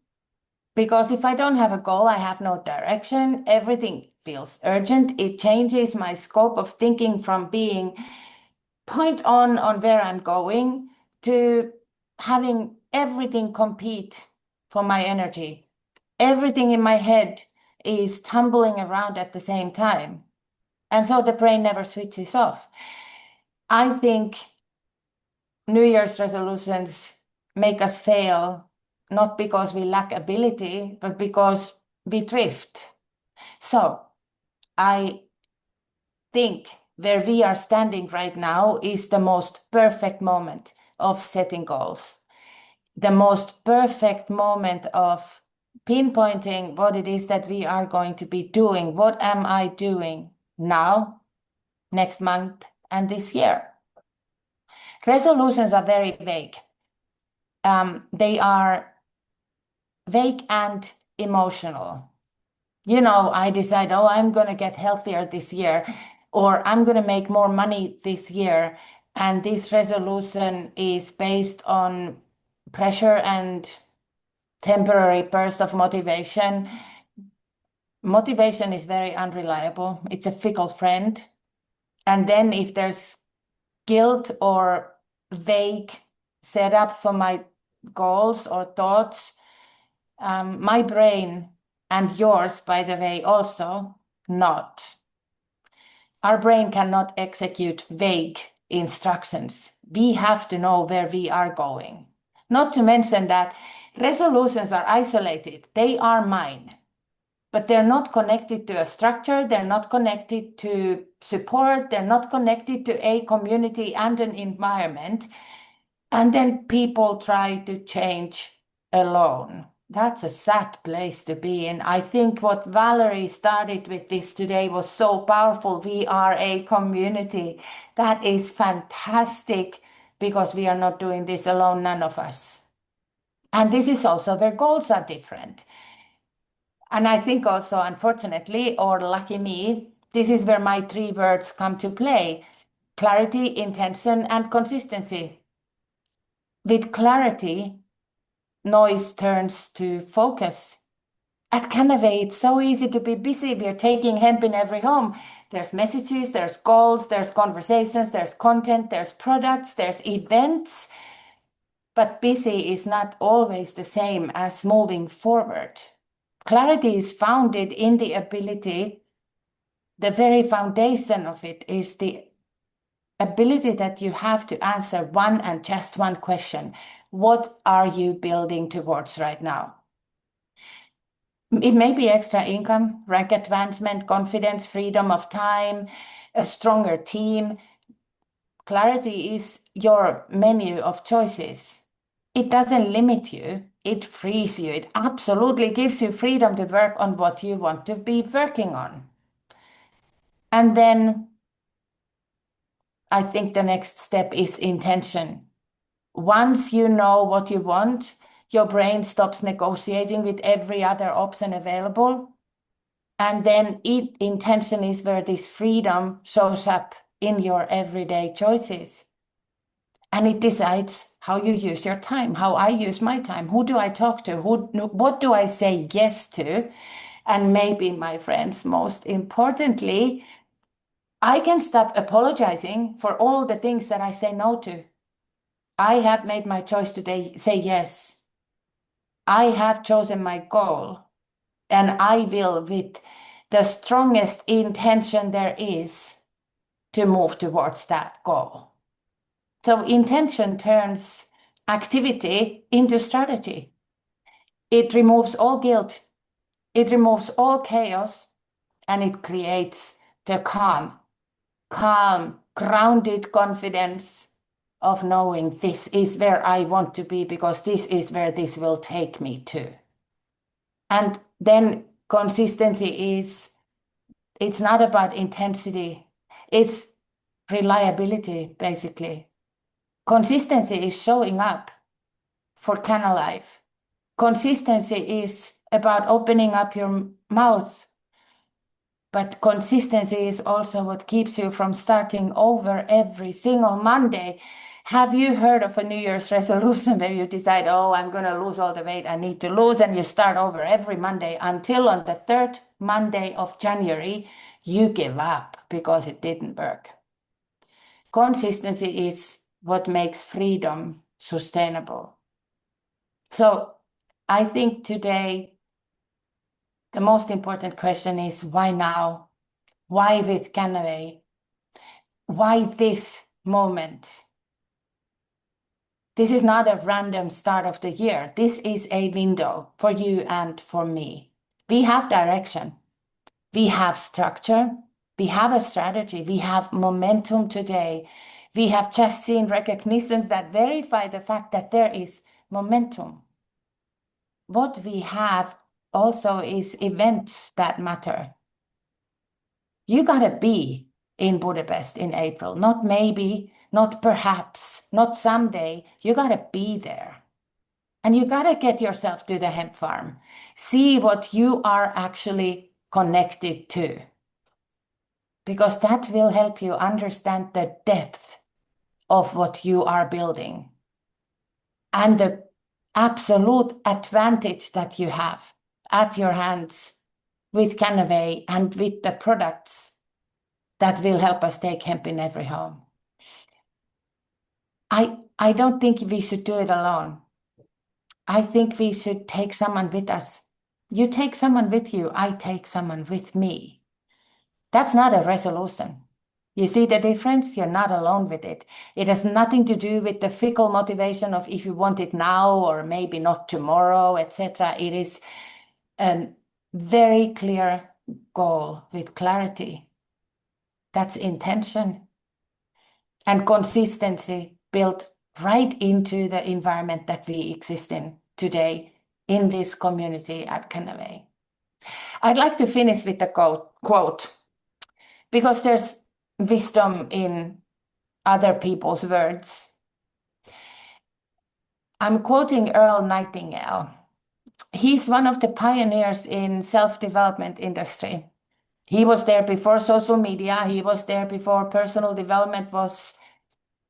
because if I don't have a goal, I have no direction. Everything feels urgent. It changes my scope of thinking from being point on where I'm going to having everything compete for my energy. Everything in my head is tumbling around at the same time. And so the brain never switches off. I think New Year's resolutions make us fail, not because we lack ability, but because we drift. So I think where we are standing right now is the most perfect moment of setting goals. The most perfect moment of pinpointing what it is that we are going to be doing. What am I doing now, next month, and this year? Resolutions are very vague. They are vague and emotional. You know, I decide, oh, I'm going to get healthier this year, or I'm going to make more money this year. And this resolution is based on pressure and temporary burst of motivation. Motivation is very unreliable. It's a fickle friend. And then if there's guilt or vague setup for my goals or thoughts, my brain, and yours, by the way, also not. Our brain cannot execute vague instructions. We have to know where we are going. Not to mention that resolutions are isolated. They are mine, but they're not connected to a structure. They're not connected to support. They're not connected to a community and an environment. And then people try to change alone. That's a sad place to be in. I think what Valerie started with this today was so powerful. We are a community. That is fantastic because we are not doing this alone, none of us. And this is also where goals are different. And I think also, unfortunately, or lucky me, this is where my 3 words come to play: clarity, intention, and consistency. With clarity, noise turns to focus. At Kanna, it's so easy to be busy. We're taking hemp in every home. There's messages, there's goals, there's conversations, there's content, there's products, there's events. But busy is not always the same as moving forward. Clarity is founded in the ability, the very foundation of it is the ability that you have to answer one and just one question. What are you building towards right now? It may be extra income, rank advancement, confidence, freedom of time, a stronger team. Clarity is your menu of choices. It doesn't limit you, it frees you. It absolutely gives you freedom to work on what you want to be working on. And then I think the next step is intention. Once you know what you want, your brain stops negotiating with every other option available. And then intention is where this freedom shows up in your everyday choices. And it decides how you use your time, how I use my time. Who do I talk to? What do I say yes to? And maybe, my friends, most importantly, I can stop apologizing for all the things that I say no to. I have made my choice today, say yes. I have chosen my goal, and I will, with the strongest intention there is, to move towards that goal. So intention turns activity into strategy. It removes all guilt, it removes all chaos, and it creates the calm, grounded confidence of knowing this is where I want to be because this is where this will take me to. And then consistency it's not about intensity, it's reliability, basically. Consistency is showing up for Kanna Life. Consistency is about opening up your mouth. But consistency is also what keeps you from starting over every single Monday. Have you heard of a New Year's resolution where you decide, oh, I'm going to lose all the weight I need to lose, and you start over every Monday until on the 3rd Monday of January, you give up because it didn't work? Consistency is what makes freedom sustainable. So I think today the most important question is, why now? Why with Kanna? Why this moment? This is not a random start of the year. This is a window for you and for me. We have direction. We have structure. We have a strategy. We have momentum today. We have just seen recognitions that verify the fact that there is momentum. What we have also is events that matter. You gotta be in Budapest in April, not maybe, not perhaps, not someday. You gotta be there. And you gotta get yourself to the hemp farm. See what you are actually connected to. Because that will help you understand the depth of what you are building and the absolute advantage that you have at your hands with Kanna and with the products that will help us take hemp in every home. I don't think we should do it alone. I think we should take someone with us. You take someone with you, I take someone with me. That's not a resolution. You see the difference? You're not alone with it. It has nothing to do with the fickle motivation of if you want it now or maybe not tomorrow, etc. It is a very clear goal with clarity. That's intention and consistency built right into the environment that we exist in today in this community at Kanna. I'd like to finish with a quote because there's wisdom in other people's words. I'm quoting Earl Nightingale. He's one of the pioneers in self-development industry. He was there before social media. He was there before personal development was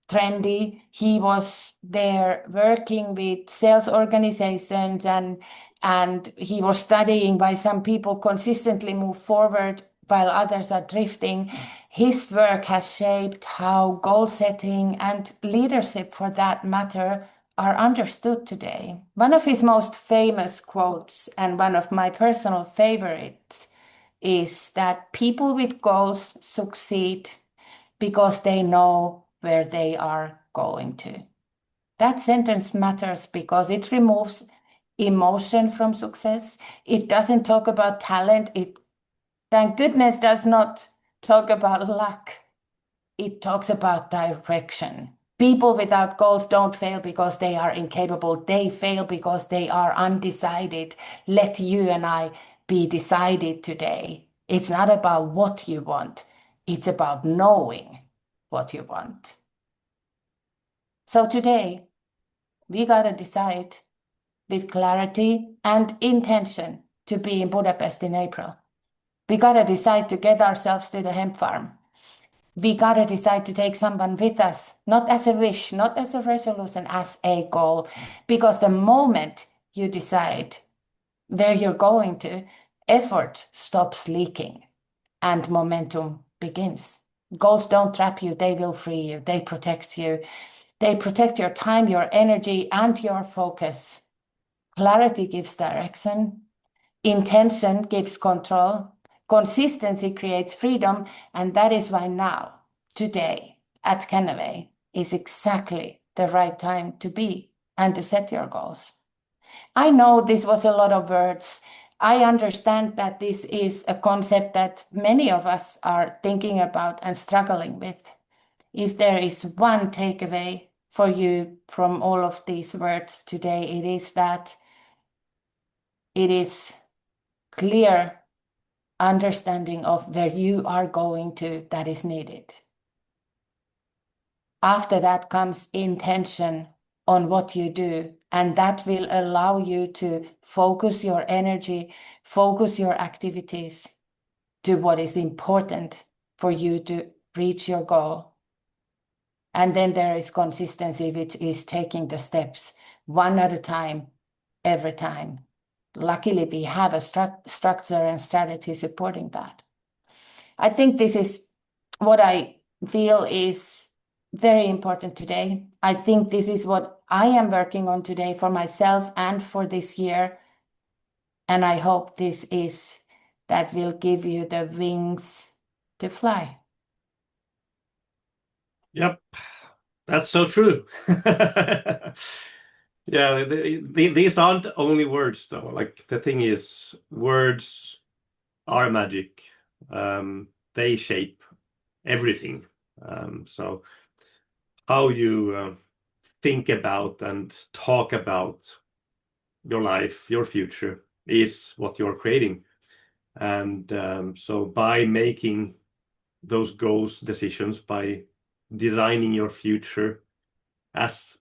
trendy. He was there working with sales organizations and he was studying why some people consistently move forward while others are drifting. His work has shaped how goal setting and leadership, for that matter, are understood today. One of his most famous quotes and one of my personal favorites is that people with goals succeed because they know where they are going to. That sentence matters because it removes emotion from success. It doesn't talk about talent. It, thank goodness, does not talk about luck. It talks about direction. People without goals don't fail because they are incapable. They fail because they are undecided. Let you and I be decided today. It's not about what you want. It's about knowing what you want. So today, we gotta decide with clarity and intention to be in Budapest in April. We gotta decide to get ourselves to the hemp farm. We gotta decide to take someone with us, not as a wish, not as a resolution, as a goal. Because the moment you decide where you're going to, effort stops leaking and momentum begins. Goals don't trap you, they will free you, they protect you. They protect your time, your energy, and your focus. Clarity gives direction. Intention gives control. Consistency creates freedom. And that is why now, today, at Kanna is exactly the right time to be and to set your goals. I know this was a lot of words. I understand that this is a concept that many of us are thinking about and struggling with. If there is one takeaway for you from all of these words today, it is that it is clear understanding of where you are going to that is needed. After that comes intention on what you do, and that will allow you to focus your energy, focus your activities to what is important for you to reach your goal. And then there is consistency, which is taking the steps one at a time, every time. Luckily, we have a structure and strategy supporting that. I think this is what I feel is very important today. I think this is what I am working on today for myself and for this year. And I hope this is that will give you the wings to fly. Yep, that's so true. Yeah, these aren't only words though. Like the thing is, words are magic. They shape everything. So how you think about and talk about your life, your future, is what you're creating. And so by making those goals, decisions, by designing your future as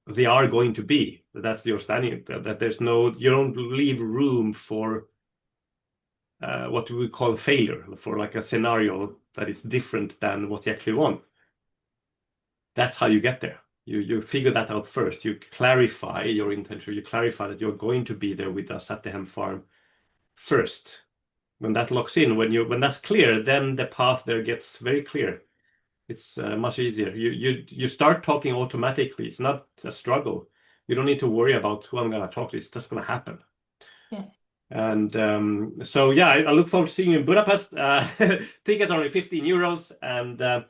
they are going to be, that's your standing, that there's no, you don't leave room for what we would call failure, for like a scenario that is different than what you actually want. That's how you get there. You figure that out first. You clarify your intention. You clarify that you're going to be there with us at the hemp farm first. when that locks in, when that's clear, then the path there gets very clear. It's much easier. You start talking automatically. It's not a struggle. You don't need to worry about who I'm gonna talk to. It's just gonna happen. Yes. And so yeah, I look forward to seeing you in Budapest. Tickets are only 15 euros, and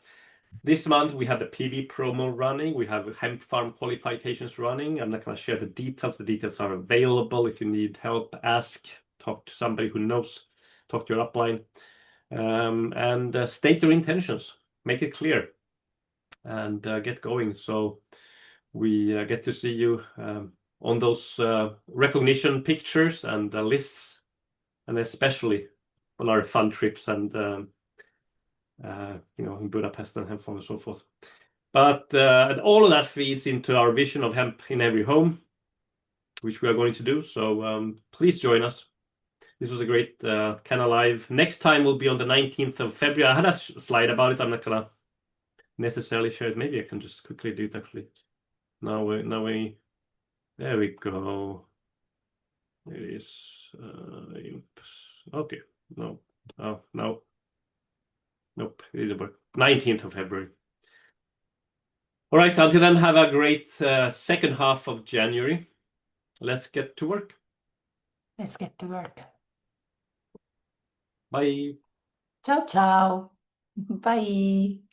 this month we have the PV promo running. We have hemp farm qualifications running. I'm not going to share the details. The details are available. If you need help, ask, talk to somebody who knows, talk to your upline, and state your intentions. Make it clear, and get going. So we get to see you on those recognition pictures and lists, and especially on our fun trips and in Budapest and hemp farm and so forth. But all of that feeds into our vision of hemp in every home, which we are going to do. So please join us. This was a great Kanna Live. Next time will be on the 19th of February. I had a slide about it. I'm not gonna necessarily share it. Maybe I can just quickly do it actually. Now we there we go. It is okay. No. Oh no. Nope, it didn't work. 19th of February. All right, until then, have a great second half of January. Let's get to work. Let's get to work. Bye. Ciao, ciao. Bye.